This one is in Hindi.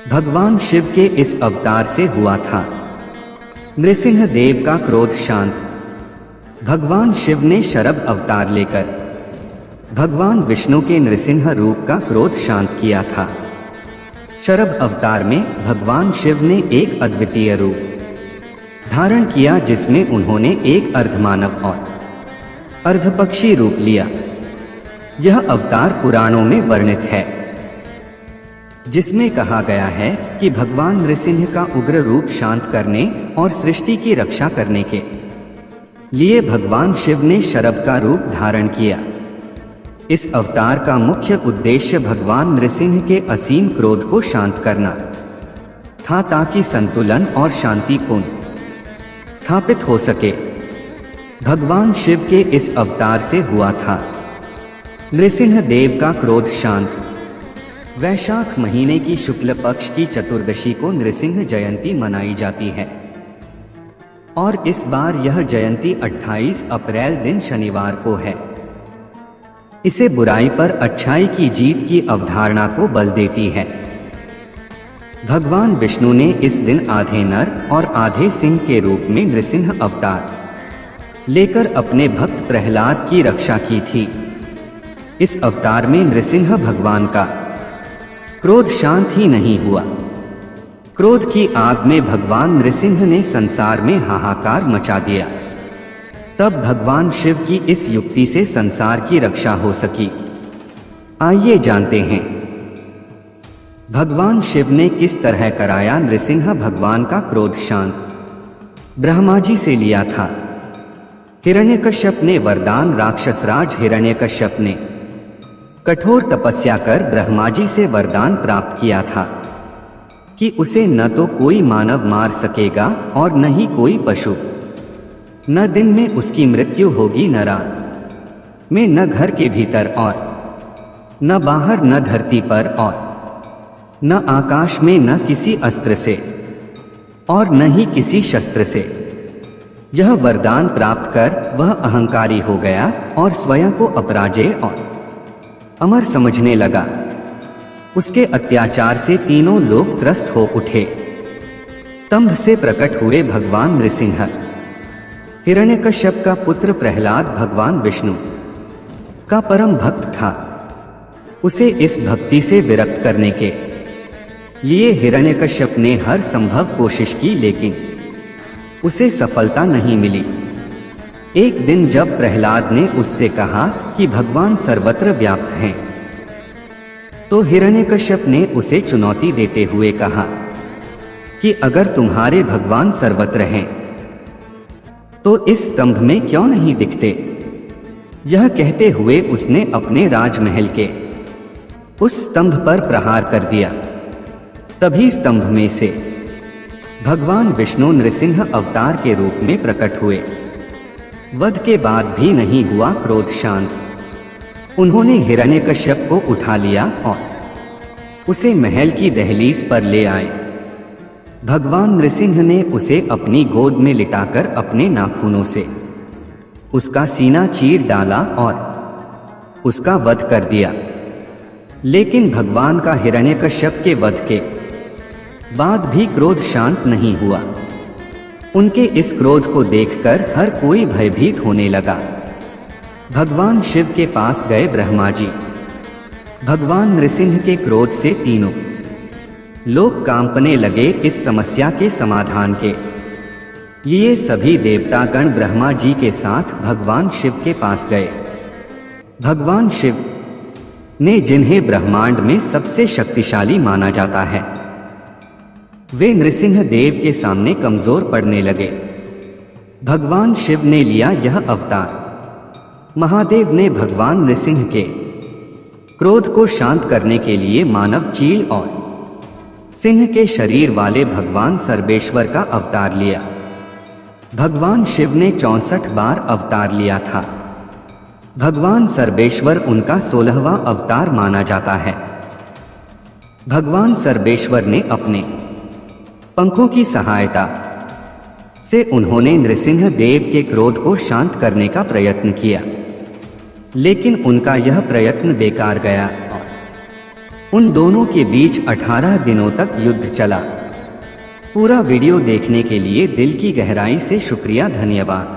भगवान शिव के इस अवतार से हुआ था। नृसिंह देव का क्रोध शांत। भगवान शिव ने शरभ अवतार लेकर भगवान विष्णु के नृसिंह रूप का क्रोध शांत किया था। शरभ अवतार में भगवान शिव ने एक अद्वितीय रूप धारण किया, जिसमें उन्होंने एक अर्धमानव और अर्धपक्षी रूप लिया। यह अवतार पुराणों में वर्णित है, जिसमें कहा गया है कि भगवान नृसिंह का उग्र रूप शांत करने और सृष्टि की रक्षा करने के लिए भगवान शिव ने शरभ का रूप धारण किया। इस अवतार का मुख्य उद्देश्य भगवान नृसिंह के असीम क्रोध को शांत करना था, ताकि संतुलन और शांति पुनः स्थापित हो सके। भगवान शिव के इस अवतार से हुआ था। नृसिंह देव का क्रोध शांत। वैशाख महीने की शुक्ल पक्ष की चतुर्दशी को नृसिंह जयंती मनाई जाती है और इस बार यह जयंती 28 अप्रैल दिन शनिवार को है। इसे बुराई पर अच्छाई की जीत की अवधारणा को बल देती है। भगवान विष्णु ने इस दिन आधे नर और आधे सिंह के रूप में नृसिंह अवतार लेकर अपने भक्त प्रहलाद की रक्षा की थी। इस अवतार में नृसिंह भगवान का क्रोध शांत ही नहीं हुआ। क्रोध की आग में भगवान नृसिंह ने संसार में हाहाकार मचा दिया। तब भगवान शिव की इस युक्ति से संसार की रक्षा हो सकी। आइए जानते हैं भगवान शिव ने किस तरह कराया नृसिंह भगवान का क्रोध शांत। ब्रह्मा जी से लिया था। हिरण्यकश्यप ने वरदान। राक्षसराज हिरण्यकश्यप ने कठोर तपस्या कर ब्रह्मा जी से वरदान प्राप्त किया था कि उसे न तो कोई मानव मार सकेगा और न ही कोई पशु। न दिन में उसकी मृत्यु होगी, न रात में, न घर के भीतर और न बाहर, न धरती पर और न आकाश में, न किसी अस्त्र से और न ही किसी शस्त्र से। यह वरदान प्राप्त कर वह अहंकारी हो गया और स्वयं को अपराजेय और अमर समझने लगा। उसके अत्याचार से तीनों लोग त्रस्त हो उठे। स्तंभ से प्रकट हुए भगवान नृसिंह। हिरण्यकश्यप का पुत्र प्रहलाद भगवान विष्णु का परम भक्त था। उसे इस भक्ति से विरक्त करने के लिए हिरण्यकश्यप ने हर संभव कोशिश की, लेकिन उसे सफलता नहीं मिली। एक दिन जब प्रहलाद ने उससे कहा कि भगवान सर्वत्र व्याप्त हैं, तो हिरण्यकश्यप ने उसे चुनौती देते हुए कहा कि अगर तुम्हारे भगवान सर्वत्र हैं तो इस स्तंभ में क्यों नहीं दिखते। यह कहते हुए उसने अपने राजमहल के उस स्तंभ पर प्रहार कर दिया। तभी स्तंभ में से भगवान विष्णु नृसिंह अवतार के रूप में प्रकट हुए। वध के बाद भी नहीं हुआ क्रोध शांत। उन्होंने हिरण्यकश्यप को उठा लिया और उसे महल की दहलीज पर ले आए। भगवान नृसिंह ने उसे अपनी गोद में लिटाकर अपने नाखूनों से उसका सीना चीर डाला और उसका वध कर दिया। लेकिन भगवान का हिरण्यकश्यप के वध के बाद भी क्रोध शांत नहीं हुआ। उनके इस क्रोध को देखकर हर कोई भयभीत होने लगा। भगवान शिव के पास गए ब्रह्मा जी। भगवान नृसिंह के क्रोध से तीनों लोग कांपने लगे। इस समस्या के समाधान के लिए सभी देवतागण ब्रह्मा जी के साथ भगवान शिव के पास गए। भगवान शिव ने, जिन्हें ब्रह्मांड में सबसे शक्तिशाली माना जाता है, वे नृसिंह देव के सामने कमजोर पड़ने लगे। भगवान शिव ने लिया यह अवतार। महादेव ने भगवान नृसिंह के क्रोध को शांत करने के लिए मानव चील और सिंह के शरीर वाले भगवान सर्वेश्वर का अवतार लिया। भगवान शिव ने 64 बार अवतार लिया था। भगवान सर्वेश्वर उनका 16वां अवतार माना जाता है। भगवान सर्वेश्वर ने अपने पंखों की सहायता से उन्होंने नृसिंह देव के क्रोध को शांत करने का प्रयत्न किया, लेकिन उनका यह प्रयत्न बेकार गया और उन दोनों के बीच 18 दिनों तक युद्ध चला। पूरा वीडियो देखने के लिए दिल की गहराई से शुक्रिया, धन्यवाद।